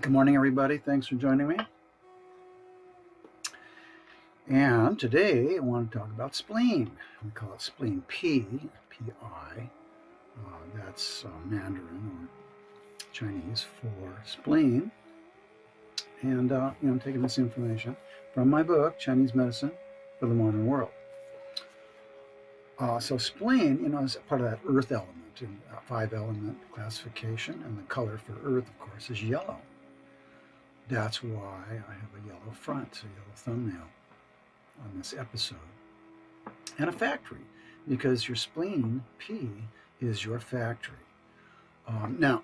Good morning, everybody. Thanks for joining me. And today I want to talk about spleen. We call it spleen-pi, P-I. That's Mandarin or Chinese for spleen. And I'm taking this information from my book, Chinese Medicine for the Modern World. So spleen, is part of that earth element in five-element classification, and the color for earth, of course, is yellow. That's why I have a yellow front, a yellow thumbnail on this episode. And a factory, because your spleen-pi is your factory. Now,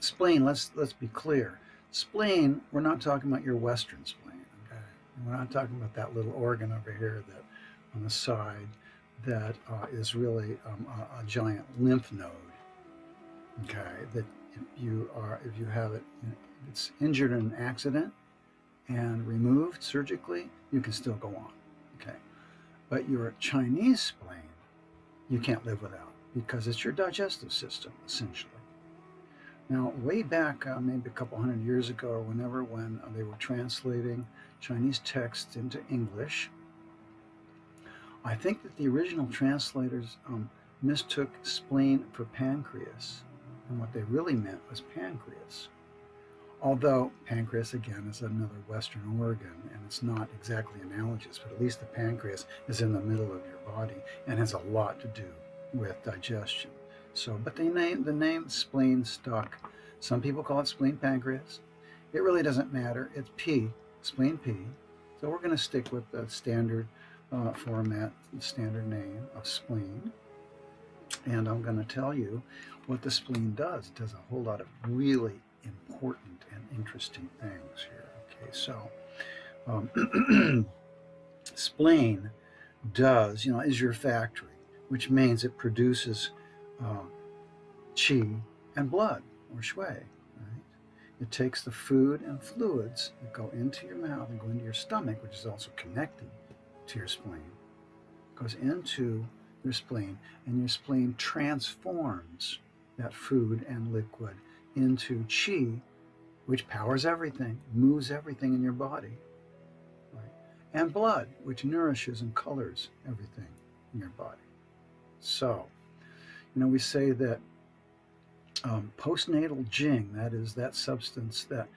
spleen, let's be clear. Spleen, we're not talking about your Western spleen, okay? We're not talking about that little organ over here that on the side that is really a giant lymph node, okay? That if you have it, if it's injured in an accident and removed surgically, you can still go on, okay? But your Chinese spleen, you can't live without, because it's your digestive system, essentially. Now, way back, maybe a couple hundred years ago, or when they were translating Chinese texts into English, I think that the original translators mistook spleen for pancreas, and what they really meant was pancreas. Although pancreas, again, is another Western organ, and it's not exactly analogous, but at least the pancreas is in the middle of your body and has a lot to do with digestion. So, but the name spleen stuck. Some people call it spleen pancreas. It really doesn't matter. It's P, spleen-pi. So we're going to stick with the standard format, the standard name of spleen. And I'm going to tell you what the spleen does. It does a whole lot of really important and interesting things here. Okay, so spleen is your factory, which means it produces qi and blood, or shui. Right? It takes the food and fluids that go into your mouth and go into your stomach, which is also connected to your spleen, goes into your spleen, and your spleen transforms that food and liquid into qi, which powers everything, moves everything in your body, right? And blood, which nourishes and colors everything in your body. So, we say that postnatal jing, that is that substance that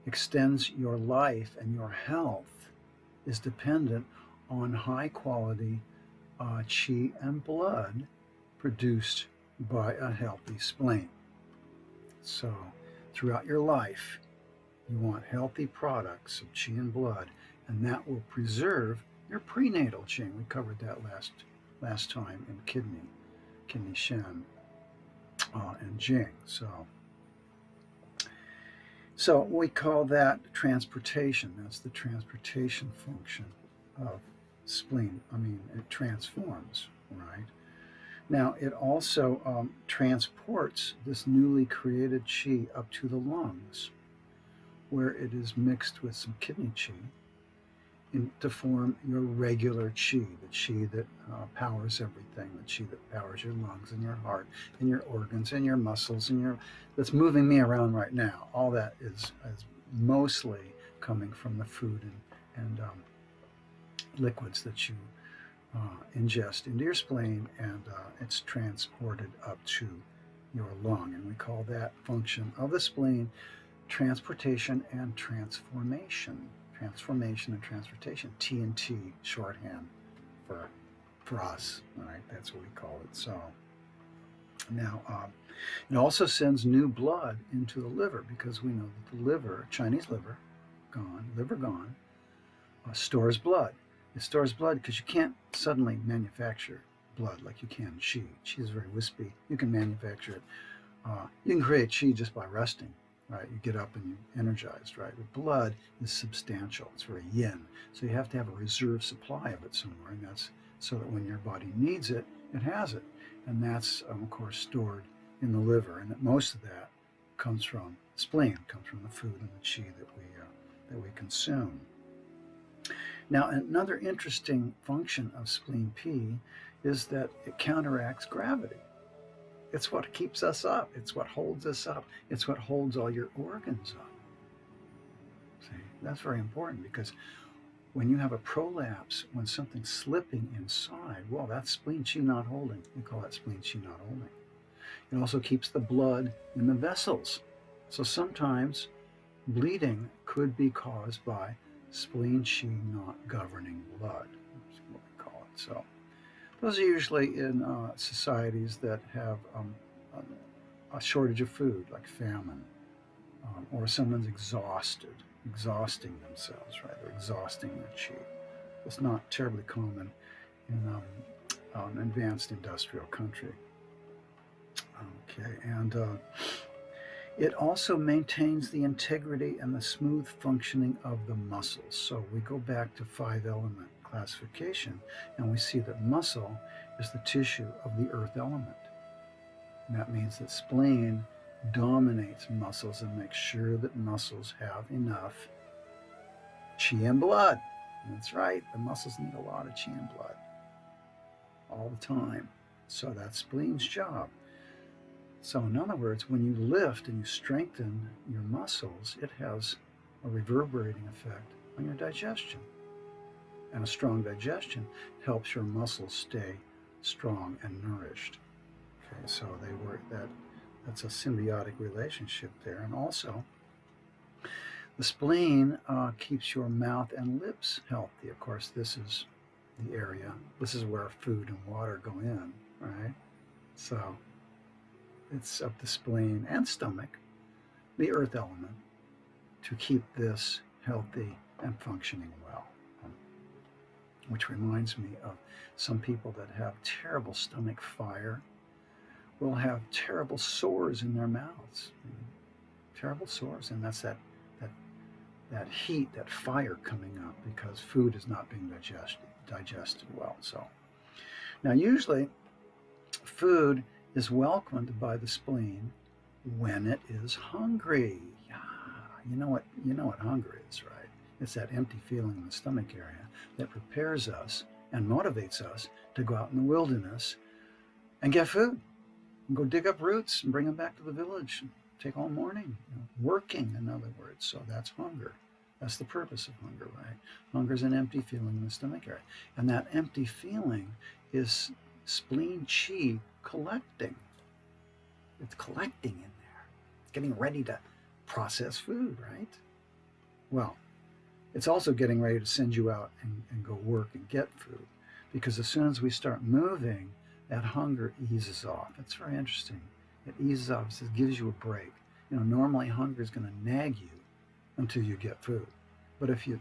extends your life and your health, is dependent on high quality qi and blood produced by a healthy spleen. So throughout your life, you want healthy products of qi and blood, and that will preserve your prenatal qing. We covered that last time in kidney shen, and jing. So we call that transportation. That's the transportation function of spleen. It transforms, right? Now, it also transports this newly created qi up to the lungs, where it is mixed with some kidney qi to form your regular qi, the qi that powers everything, the qi that powers your lungs and your heart and your organs and your muscles and that's moving me around right now. All that is mostly coming from the food and liquids that you ingest into your spleen, and it's transported up to your lung. And we call that function of the spleen transportation and transformation. Transformation and transportation, T&T shorthand for us, right? That's what we call it. So now it also sends new blood into the liver, because we know that the liver, Chinese liver gone, stores blood. It stores blood because you can't suddenly manufacture blood like you can qi. Qi is very wispy. You can manufacture it. You can create qi just by resting, right? You get up and you're energized, right? But blood is substantial. It's very yin. So you have to have a reserve supply of it somewhere, and that's so that when your body needs it, it has it. And that's, of course, stored in the liver. And most of that comes from spleen, comes from the food and the qi that we consume. Now, another interesting function of spleen-pi is that it counteracts gravity. It's what keeps us up. It's what holds us up. It's what holds all your organs up. See, that's very important because when you have a prolapse, when something's slipping inside, well, that's spleen-chi not holding. We call that spleen-chi not holding. It also keeps the blood in the vessels. So sometimes bleeding could be caused by spleen-chi not governing blood. That's what we call it. So those are usually in societies that have a shortage of food, like famine, or someone's exhausting themselves, right? They're exhausting their chi. It's not terribly common in an advanced industrial country. Okay, and it also maintains the integrity and the smooth functioning of the muscles. So we go back to 5-element classification, and we see that muscle is the tissue of the earth element. And that means that spleen dominates muscles and makes sure that muscles have enough chi and blood. And that's right, the muscles need a lot of chi and blood all the time. So that's spleen's job. So in other words, when you lift and you strengthen your muscles, it has a reverberating effect on your digestion. And a strong digestion helps your muscles stay strong and nourished. Okay, so that's a symbiotic relationship there. And also, the spleen keeps your mouth and lips healthy. Of course, this is the area, this is where food and water go in, right? So it's up the spleen and stomach, the earth element, to keep this healthy and functioning well. Which reminds me of some people that have terrible stomach fire will have terrible sores in their mouths. Terrible sores, and that's that heat, that fire coming up because food is not being digested well. So now usually food is welcomed by the spleen when it is hungry. Yeah, you know what hunger is, right? It's that empty feeling in the stomach area that prepares us and motivates us to go out in the wilderness and get food, and go dig up roots and bring them back to the village and take all morning, working, in other words. So that's hunger. That's the purpose of hunger, right? Hunger is an empty feeling in the stomach area. And that empty feeling is spleen chi collecting. It's collecting in there. It's getting ready to process food, right? Well, it's also getting ready to send you out and go work and get food. Because as soon as we start moving, that hunger eases off. It's very interesting. It eases off. It gives you a break. Normally hunger is going to nag you until you get food. But if you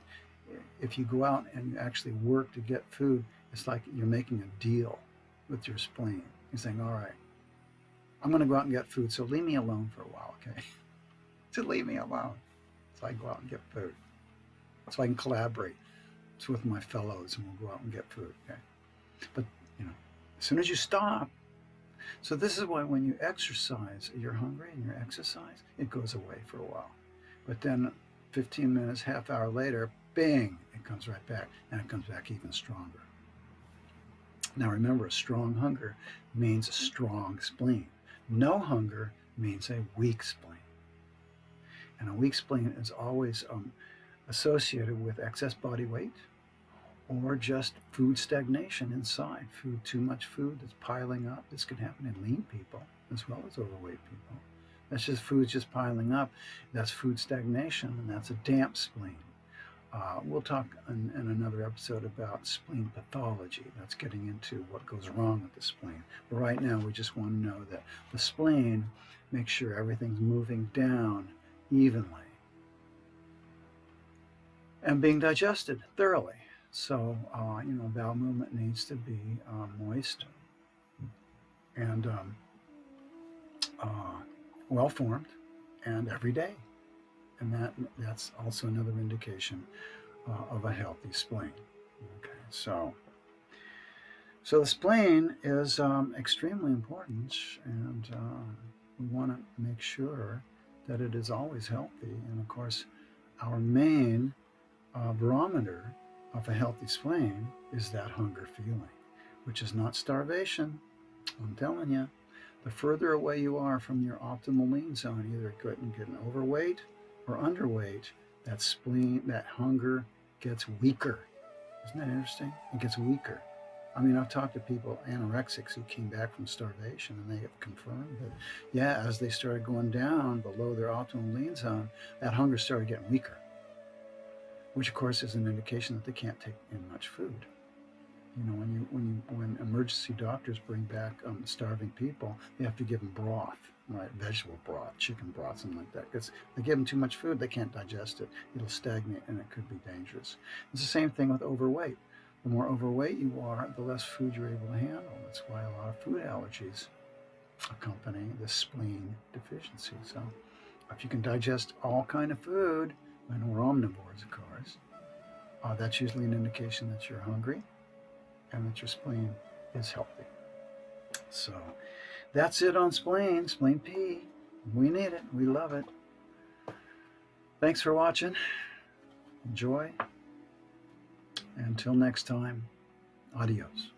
go out and you actually work to get food, it's like you're making a deal with your spleen. You're saying, all right, I'm going to go out and get food, so leave me alone for a while, okay? So leave me alone so I can go out and get food. So I can collaborate with my fellows and we'll go out and get food, okay? But, as soon as you stop, so this is why when you exercise, you're hungry and you exercise, it goes away for a while. But then 15 minutes, half hour later, bing, it comes right back, and it comes back even stronger. Now remember, a strong hunger means a strong spleen. No hunger means a weak spleen. And a weak spleen is always associated with excess body weight or just food stagnation inside. Too much food that's piling up. This can happen in lean people as well as overweight people. That's just food's just piling up. That's food stagnation, and that's a damp spleen. We'll talk in another episode about spleen pathology. That's getting into what goes wrong with the spleen. But right now, we just want to know that the spleen makes sure everything's moving down evenly and being digested thoroughly. So, bowel movement needs to be moist and well-formed and every day. And that's also another indication of a healthy spleen. Okay, so the spleen is extremely important, and we want to make sure that it is always healthy. And of course, our main barometer of a healthy spleen is that hunger feeling, which is not starvation. I'm telling you, The further away you are from your optimal lean zone, either getting overweight or underweight, that spleen, that hunger gets weaker. Isn't that interesting? It gets weaker. I mean, I've talked to people, anorexics, who came back from starvation, and they have confirmed that, yeah, as they started going down below their optimal lean zone, that hunger started getting weaker, which of course is an indication that they can't take in much food. You know, when emergency doctors bring back starving people, they have to give them broth, right? Vegetable broth, chicken broth, something like that. Because they give them too much food, they can't digest it. It'll stagnate, and it could be dangerous. It's the same thing with overweight. The more overweight you are, the less food you're able to handle. That's why a lot of food allergies accompany this spleen deficiency. So if you can digest all kind of food, and we're omnivores, of course, that's usually an indication that you're hungry and that your spleen is healthy. So that's it on spleen, Spleen-pi. We need it. We love it. Thanks for watching. Enjoy. Until next time, adios.